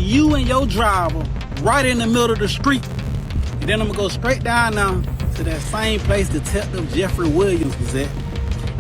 you and your driver right in the middle of the street. And then I'm gonna go straight down now to that same place Detective Jeffrey Williams was at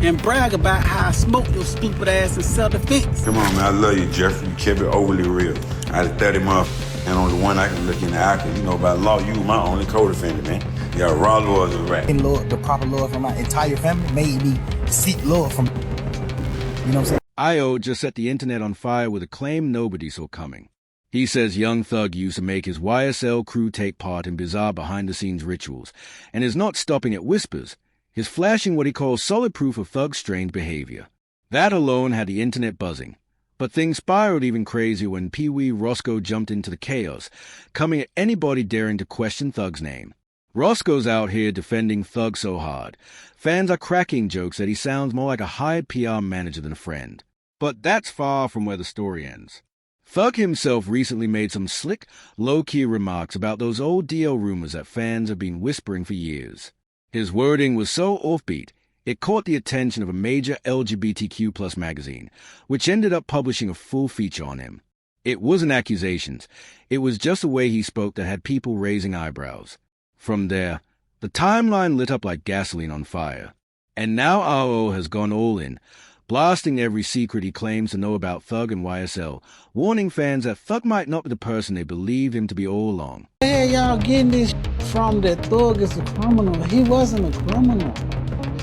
and brag about how I smoked your stupid ass in self-defense. Come on, man, I love you, Jeffrey. You kept it overly real. Out of 30 motherfuckers, and only one I can look in the eye, you know, by law, you my only co-defendant, man. Yeah, Ralo is a rat. The proper love from my entire family made me seek love from, you know what I'm saying? IO just set the internet on fire with a claim nobody saw coming. He says Young Thug used to make his YSL crew take part in bizarre behind-the-scenes rituals, and is not stopping at whispers. He's flashing what he calls solid proof of Thug's strange behavior. That alone had the internet buzzing. But things spiraled even crazier when Peewee Roscoe jumped into the chaos, coming at anybody daring to question Thug's name. Roscoe's out here defending Thug so hard. Fans are cracking jokes that he sounds more like a hired PR manager than a friend. But that's far from where the story ends. Thug himself recently made some slick, low-key remarks about those old DL rumors that fans have been whispering for years. His wording was so offbeat, it caught the attention of a major LGBTQ+ magazine, which ended up publishing a full feature on him. It wasn't accusations. It was just the way he spoke that had people raising eyebrows. From there, the timeline lit up like gasoline on fire. And now RO has gone all in, blasting every secret he claims to know about Thug and YSL, warning fans that Thug might not be the person they believe him to be all along. Hey, y'all getting this from that Thug is a criminal. He wasn't a criminal.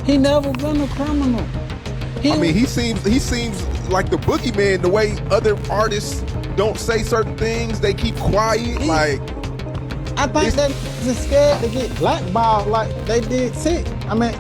He never been a criminal. He seems like the boogeyman. The way other artists don't say certain things, they keep quiet. I think that is scared to get blackballed like they did Tech. And they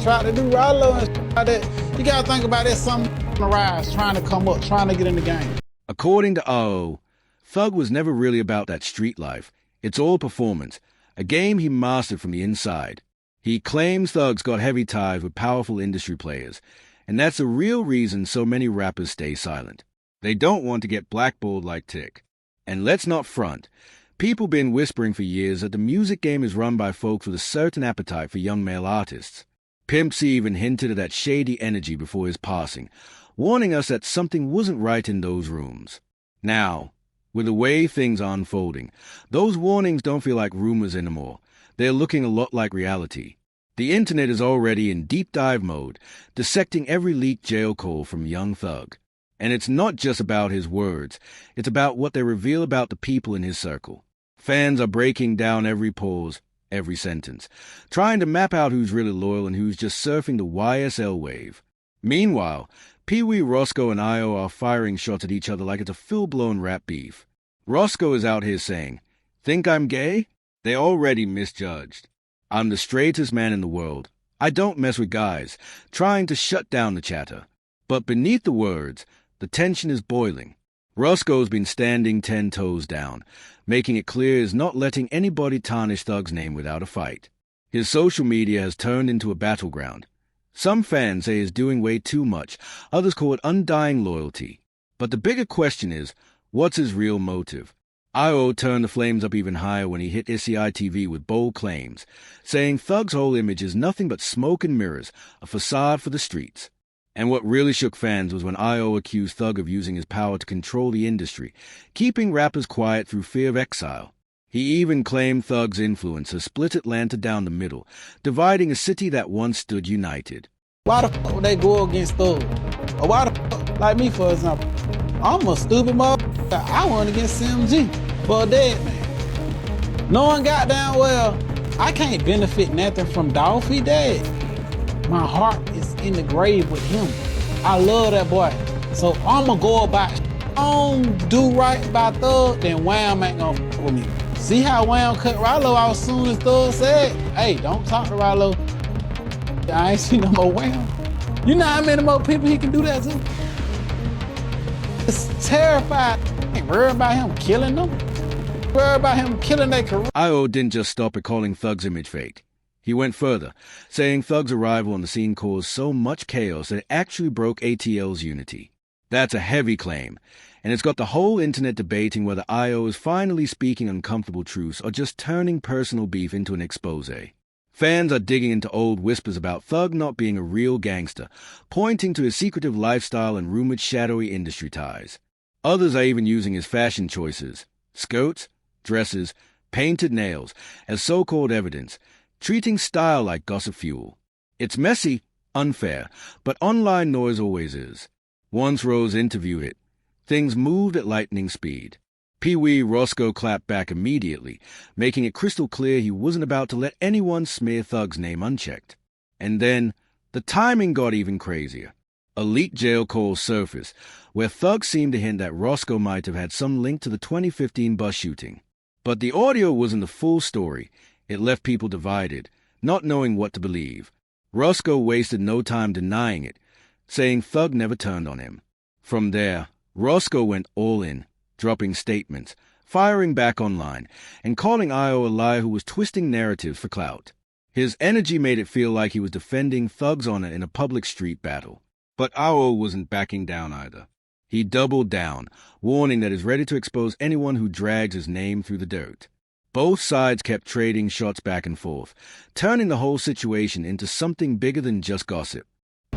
tried to do Ralo and shit like that. You gotta think about that, something on the rise, trying to come up, trying to get in the game. According to RO, Thug was never really about that street life. It's all performance, a game he mastered from the inside. He claims Thug's got heavy ties with powerful industry players, and that's the real reason so many rappers stay silent. They don't want to get blackballed like Tech. And let's not front. People been whispering for years that the music game is run by folks with a certain appetite for young male artists. Pimp C even hinted at that shady energy before his passing, warning us that something wasn't right in those rooms. Now, with the way things are unfolding, those warnings don't feel like rumors anymore. They're looking a lot like reality. The internet is already in deep dive mode, dissecting every leaked jail call from Young Thug. And it's not just about his words, it's about what they reveal about the people in his circle. Fans are breaking down every pause, every sentence, trying to map out who's really loyal and who's just surfing the YSL wave. Meanwhile, Peewee Roscoe and IO are firing shots at each other like it's a full-blown rap beef. Roscoe is out here saying, "Think I'm gay? They already misjudged. I'm the straightest man in the world. I don't mess with guys," trying to shut down the chatter. But beneath the words, the tension is boiling. Roscoe's been standing 10 toes down, making it clear he's not letting anybody tarnish Thug's name without a fight. His social media has turned into a battleground. Some fans say he's doing way too much, others call it undying loyalty. But the bigger question is, what's his real motive? IO turned the flames up even higher when he hit SCI TV with bold claims, saying Thug's whole image is nothing but smoke and mirrors, a facade for the streets. And what really shook fans was when IO accused Thug of using his power to control the industry, keeping rappers quiet through fear of exile. He even claimed Thug's influence has split Atlanta down the middle, dividing a city that once stood united. Why the fuck would they go against Thug? Or why the fuck, like me for example, I'm a stupid motherfucker. I went against CMG for a dead man. Knowing goddamn well, I can't benefit nothing from Dolphy dead. My heart is in the grave with him. I love that boy. So I'ma go about do right by Thug, then Wham ain't gonna f with me. See how Wham cut Ralo out as soon as Thug said, "Hey, don't talk to Ralo." I ain't seen no more Wham. You know how many more people he can do that to? It's terrified. Ain't worried about him killing them. Worried about him killing their career. IO didn't just stop at calling Thug's image fake. He went further, saying Thug's arrival on the scene caused so much chaos that it actually broke ATL's unity. That's a heavy claim, and it's got the whole internet debating whether IO is finally speaking uncomfortable truths or just turning personal beef into an expose. Fans are digging into old whispers about Thug not being a real gangster, pointing to his secretive lifestyle and rumored shadowy industry ties. Others are even using his fashion choices, skirts, dresses, painted nails, as so-called evidence, treating style like gossip fuel. It's messy, unfair, but online noise always is. Once Rose interviewed it, things moved at lightning speed. Peewee Roscoe clapped back immediately, making it crystal clear he wasn't about to let anyone smear Thug's name unchecked. And then, the timing got even crazier. A leaked jail call surfaced, where Thug seemed to hint that Roscoe might have had some link to the 2015 bus shooting. But the audio wasn't the full story. It left people divided, not knowing what to believe. Roscoe wasted no time denying it, saying Thug never turned on him. From there, Roscoe went all in, dropping statements, firing back online, and calling Io a liar who was twisting narratives for clout. His energy made it feel like he was defending Thug's honor in a public street battle. But Io wasn't backing down either. He doubled down, warning that he's ready to expose anyone who drags his name through the dirt. Both sides kept trading shots back and forth, turning the whole situation into something bigger than just gossip.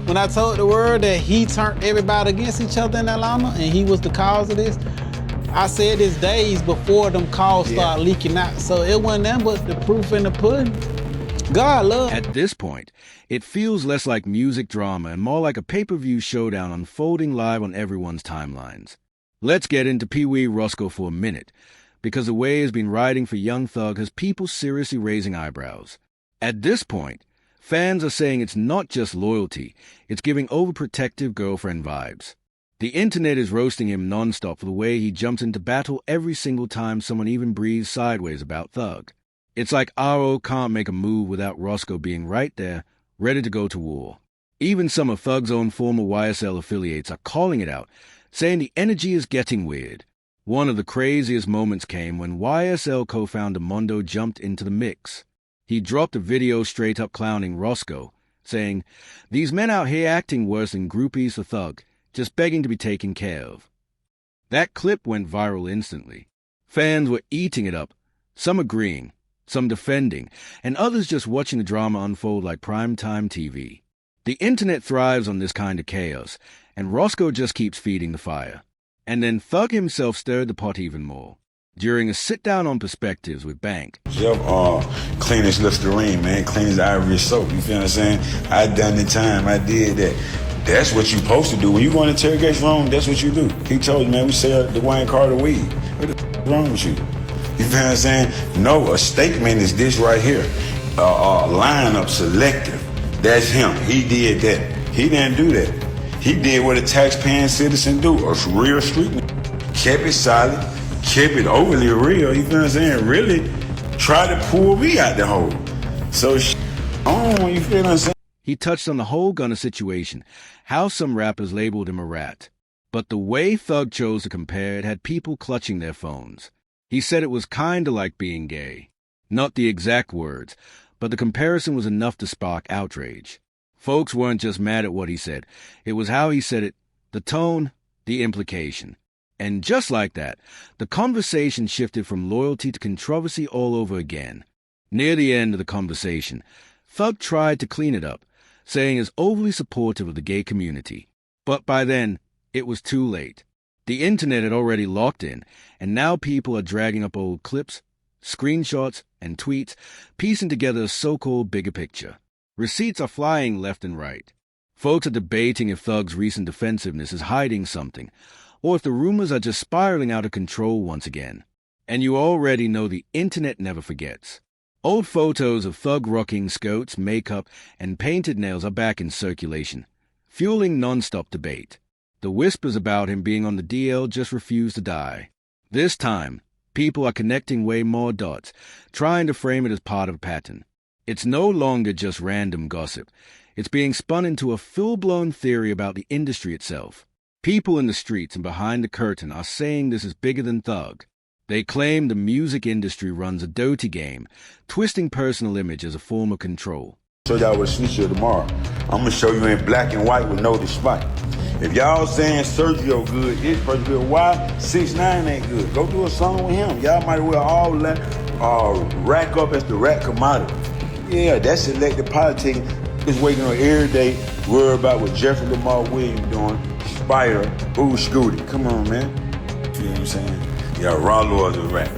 When I told the world that he turned everybody against each other in Atlanta and he was the cause of this, I said this days before them calls started leaking out. So it wasn't them but the proof in the pudding. God love. At this point, it feels less like music drama and more like a pay-per-view showdown unfolding live on everyone's timelines. Let's get into Peewee Roscoe for a minute, because the way he's been riding for Young Thug has people seriously raising eyebrows. At this point, fans are saying it's not just loyalty, it's giving overprotective girlfriend vibes. The internet is roasting him nonstop for the way he jumps into battle every single time someone even breathes sideways about Thug. It's like RO can't make a move without Roscoe being right there, ready to go to war. Even some of Thug's own former YSL affiliates are calling it out, saying the energy is getting weird. One of the craziest moments came when YSL co-founder Mondo jumped into the mix. He dropped a video straight up clowning Roscoe, saying, "These men out here acting worse than groupies for Thug, just begging to be taken care of." That clip went viral instantly. Fans were eating it up, some agreeing, some defending, and others just watching the drama unfold like primetime TV. The internet thrives on this kind of chaos, and Roscoe just keeps feeding the fire. And then Thug himself stirred the pot even more. During a sit-down on Perspectives with Bank, Jeff, clean his Listerine, man. Clean his Irish soap. You feel what I'm saying? I done the time. I did that. That's what you supposed to do. When you go in interrogation room, that's what you do. He told you, man, we sell the Wayne Carter weed. What the f wrong with you? You feel what I'm saying? No, a statement is this right here. Lineup selective. That's him. He did that. He didn't do that. He did what a taxpaying citizen do. A real street nigga. Kept it solid. Kept it overly real. You feel what I'm saying? Really tried to pull me out the hole. So, you feel what I'm saying? he touched on the whole Gunna situation, how some rappers labeled him a rat. But the way Thug chose to compare it had people clutching their phones. He said it was kinda like being gay. Not the exact words, but the comparison was enough to spark outrage. Folks weren't just mad at what he said. It was how he said it, the tone, the implication. And just like that, the conversation shifted from loyalty to controversy all over again. Near the end of the conversation, Thug tried to clean it up, saying he's overly supportive of the gay community. But by then, it was too late. The internet had already locked in, and now people are dragging up old clips, screenshots, and tweets, piecing together a so-called bigger picture. Receipts are flying left and right. Folks are debating if Thug's recent defensiveness is hiding something, or if the rumors are just spiraling out of control once again. And you already know the internet never forgets. Old photos of Thug rocking skirts, makeup, and painted nails are back in circulation, fueling non-stop debate. The whispers about him being on the DL just refuse to die. This time, people are connecting way more dots, trying to frame it as part of a pattern. It's no longer just random gossip. It's being spun into a full-blown theory about the industry itself. People in the streets and behind the curtain are saying this is bigger than Thug. They claim the music industry runs a dirty game, twisting personal image as a form of control. Show y'all what Sneaker tomorrow. I'm gonna show you in black and white with no despite. If y'all saying Sergio good, it's supposed to be why 6ix9ine ain't good. Go do a song with him. Y'all might well all rack up as the rat commodity. Yeah, that's selective politics. Just waking on every day, worry about what Jeffrey Lamar Williams doing, Spider, Scooty. Come on, man. feel what I'm saying? Yeah, Ralo is a rap.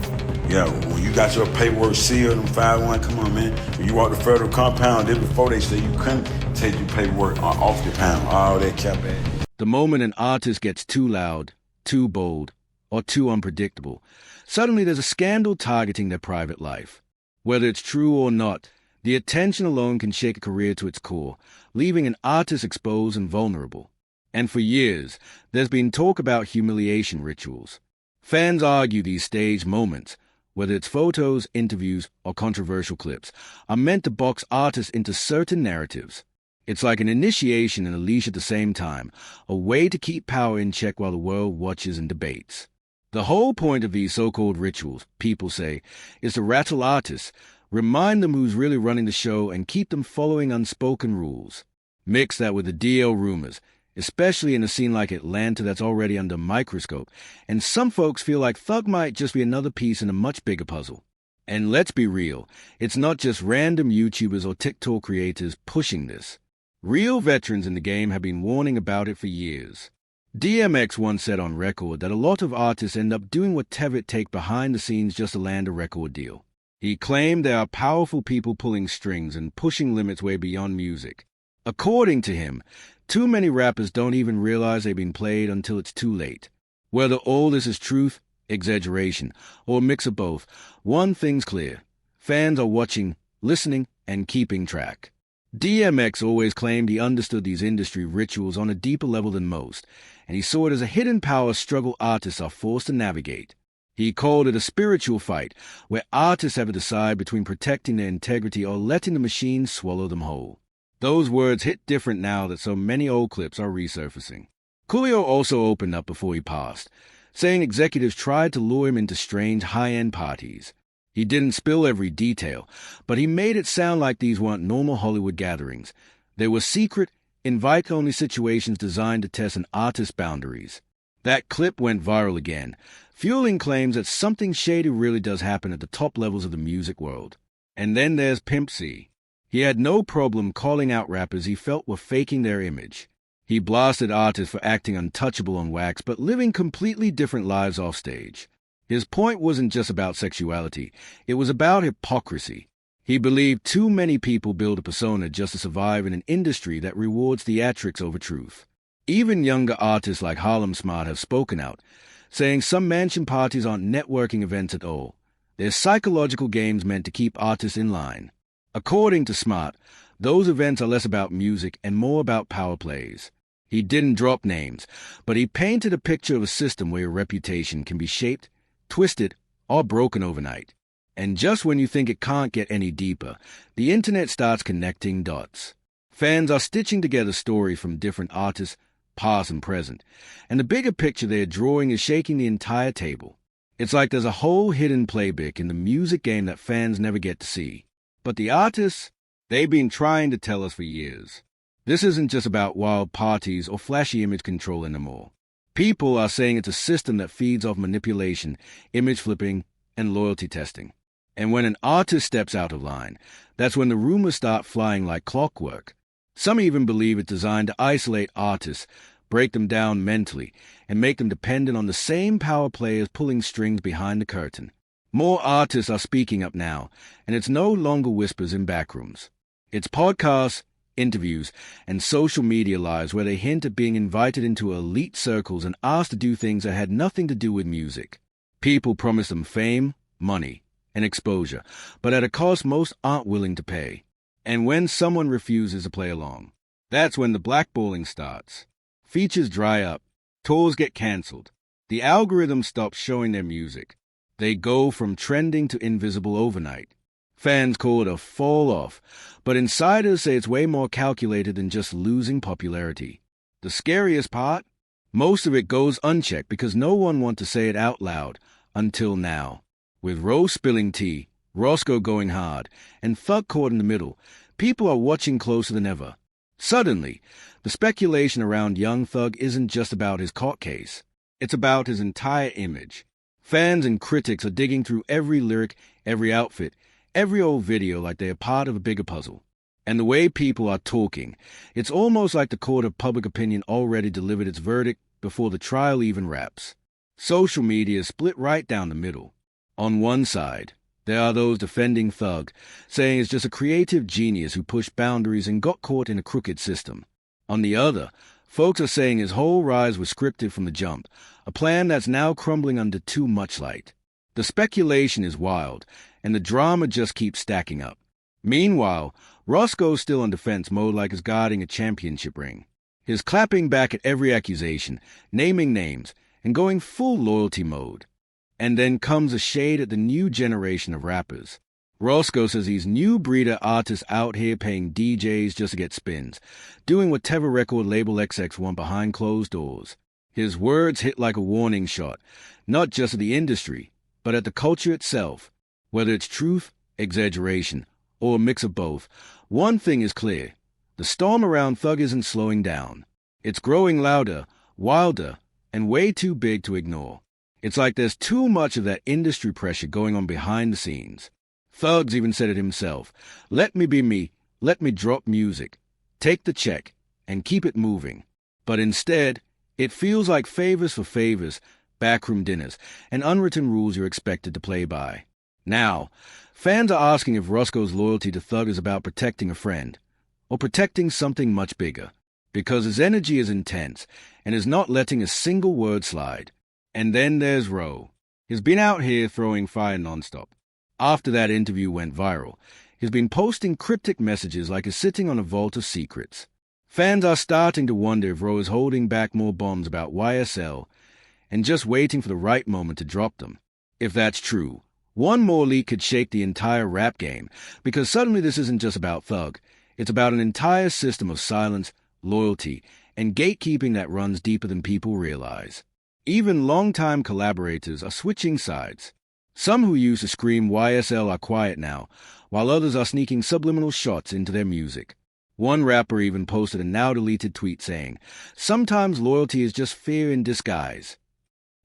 Yeah, when you got your paperwork sealed, them 5-1, come on, man. When you walk the federal compound, this before they say you couldn't take your paperwork off the pound. All that cap ass. The moment an artist gets too loud, too bold, or too unpredictable, suddenly there's a scandal targeting their private life. Whether it's true or not, the attention alone can shake a career to its core, leaving an artist exposed and vulnerable. And for years, there's been talk about humiliation rituals. Fans argue these staged moments, whether it's photos, interviews, or controversial clips, are meant to box artists into certain narratives. It's like an initiation and a leash at the same time, a way to keep power in check while the world watches and debates. The whole point of these so-called rituals, people say, is to rattle artists, remind them who's really running the show, and keep them following unspoken rules. Mix that with the DL rumors, especially in a scene like Atlanta that's already under a microscope, and some folks feel like Thug might just be another piece in a much bigger puzzle. And let's be real, it's not just random YouTubers or TikTok creators pushing this. Real veterans in the game have been warning about it for years. DMX once said on record that a lot of artists end up doing whatever it takes behind the scenes just to land a record deal. He claimed there are powerful people pulling strings and pushing limits way beyond music. According to him, too many rappers don't even realize they've been played until it's too late. Whether all this is truth, exaggeration, or a mix of both, one thing's clear. Fans are watching, listening, and keeping track. DMX always claimed he understood these industry rituals on a deeper level than most, and he saw it as a hidden power struggle artists are forced to navigate. He called it a spiritual fight, where artists have to decide between protecting their integrity or letting the machine swallow them whole. Those words hit different now that so many old clips are resurfacing. Coolio also opened up before he passed, saying executives tried to lure him into strange high-end parties. He didn't spill every detail, but he made it sound like these weren't normal Hollywood gatherings. They were secret, invite-only situations designed to test an artist's boundaries. That clip went viral again, fueling claims that something shady really does happen at the top levels of the music world. And then there's Pimp C. He had no problem calling out rappers he felt were faking their image. He blasted artists for acting untouchable on wax but living completely different lives offstage. His point wasn't just about sexuality, it was about hypocrisy. He believed too many people build a persona just to survive in an industry that rewards theatrics over truth. Even younger artists like Harlem Smart have spoken out, saying some mansion parties aren't networking events at all. They're psychological games meant to keep artists in line. According to Smart, those events are less about music and more about power plays. He didn't drop names, but he painted a picture of a system where your reputation can be shaped, twisted, or broken overnight. And just when you think it can't get any deeper, the internet starts connecting dots. Fans are stitching together stories from different artists, past and present, and the bigger picture they're drawing is shaking the entire table. It's like there's a whole hidden playbook in the music game that fans never get to see. But the artists, they've been trying to tell us for years. This isn't just about wild parties or flashy image control anymore. People are saying it's a system that feeds off manipulation, image flipping, and loyalty testing. And when an artist steps out of line, that's when the rumors start flying like clockwork. Some even believe it's designed to isolate artists, break them down mentally, and make them dependent on the same power players pulling strings behind the curtain. More artists are speaking up now, and it's no longer whispers in backrooms. It's podcasts, interviews, and social media lives where they hint at being invited into elite circles and asked to do things that had nothing to do with music. People promise them fame, money, and exposure, but at a cost most aren't willing to pay. And when someone refuses to play along, that's when the blackballing starts. Features dry up, tours get cancelled, the algorithm stops showing their music. They go from trending to invisible overnight. Fans call it a fall-off, but insiders say it's way more calculated than just losing popularity. The scariest part? Most of it goes unchecked because no one wants to say it out loud, until now. With Rose spilling tea, Roscoe going hard, and Thug caught in the middle, people are watching closer than ever. Suddenly, the speculation around young Thug isn't just about his court case. It's about his entire image. Fans and critics are digging through every lyric, every outfit, every old video like they are part of a bigger puzzle. And the way people are talking, it's almost like the court of public opinion already delivered its verdict before the trial even wraps. Social media is split right down the middle. On one side, there are those defending Thug, saying it's just a creative genius who pushed boundaries and got caught in a crooked system. On the other, folks are saying his whole rise was scripted from the jump, a plan that's now crumbling under too much light. The speculation is wild, and the drama just keeps stacking up. Meanwhile, Roscoe's still on defense mode like he's guarding a championship ring. He's clapping back at every accusation, naming names, and going full loyalty mode. And then comes a shade at the new generation of rappers. Roscoe says these new breeder artists out here paying DJs just to get spins, doing whatever record label XX want behind closed doors. His words hit like a warning shot, not just at the industry, but at the culture itself. Whether it's truth, exaggeration, or a mix of both, one thing is clear. The storm around Thug isn't slowing down. It's growing louder, wilder, and way too big to ignore. It's like there's too much of that industry pressure going on behind the scenes. Thug's even said it himself. Let me be me, let me drop music, take the check, and keep it moving. But instead, it feels like favors for favors, backroom dinners, and unwritten rules you're expected to play by. Now, fans are asking if Roscoe's loyalty to Thug is about protecting a friend, or protecting something much bigger, because his energy is intense, and is not letting a single word slide. And then there's Ro. He's been out here throwing fire nonstop. After that interview went viral, he's been posting cryptic messages like he's sitting on a vault of secrets. Fans are starting to wonder if Ro is holding back more bombs about YSL and just waiting for the right moment to drop them. If that's true, one more leak could shake the entire rap game, because suddenly this isn't just about Thug. It's about an entire system of silence, loyalty, and gatekeeping that runs deeper than people realize. Even longtime collaborators are switching sides. Some who used to scream YSL are quiet now, while others are sneaking subliminal shots into their music. One rapper even posted a now-deleted tweet saying, "Sometimes loyalty is just fear in disguise."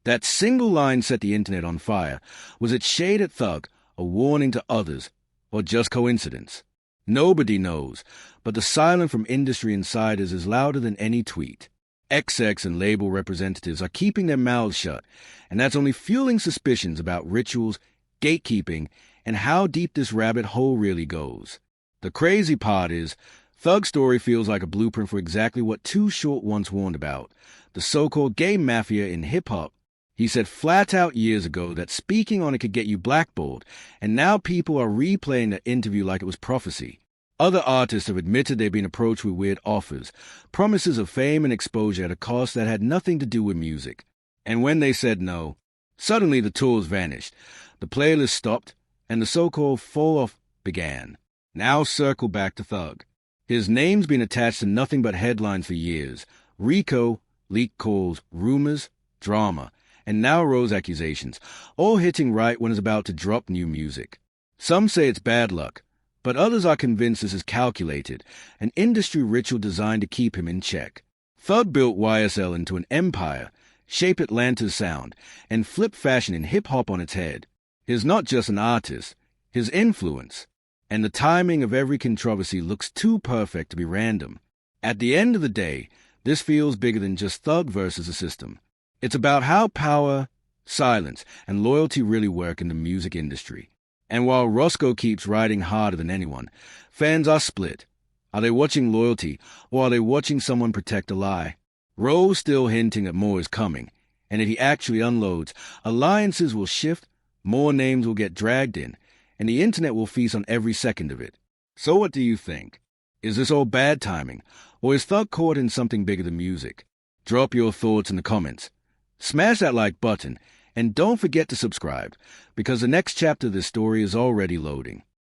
That single line set the internet on fire. Was it shade at Thug, a warning to others, or just coincidence? Nobody knows, but the silence from industry insiders is louder than any tweet. XX and label representatives are keeping their mouths shut, and that's only fueling suspicions about rituals, gatekeeping, and how deep this rabbit hole really goes. The crazy part is, Thug's story feels like a blueprint for exactly what Too Short once warned about, the so-called gay mafia in hip-hop. He said flat out years ago that speaking on it could get you blackballed, and now people are replaying that interview like it was prophecy. Other artists have admitted they've been approached with weird offers, promises of fame and exposure at a cost that had nothing to do with music. And when they said no, suddenly the tours vanished, the playlist stopped, and the so-called fall-off began. Now circle back to Thug. His name's been attached to nothing but headlines for years. Rico, leak calls, rumors, drama, and now Ro's accusations, all hitting right when he's about to drop new music. Some say it's bad luck, but others are convinced this is calculated, an industry ritual designed to keep him in check. Thug built YSL into an empire, shape Atlanta's sound, and flip fashion and hip-hop on its head. He's not just an artist, his influence, and the timing of every controversy looks too perfect to be random. At the end of the day, this feels bigger than just Thug versus the system. It's about how power, silence, and loyalty really work in the music industry. And while Roscoe keeps riding harder than anyone, fans are split. Are they watching loyalty, or are they watching someone protect a lie? Ro's still hinting that more is coming, and if he actually unloads, alliances will shift, more names will get dragged in, and the internet will feast on every second of it. So what do you think? Is this all bad timing, or is Thug caught in something bigger than music? Drop your thoughts in the comments. Smash that like button, and don't forget to subscribe, because the next chapter of this story is already loading.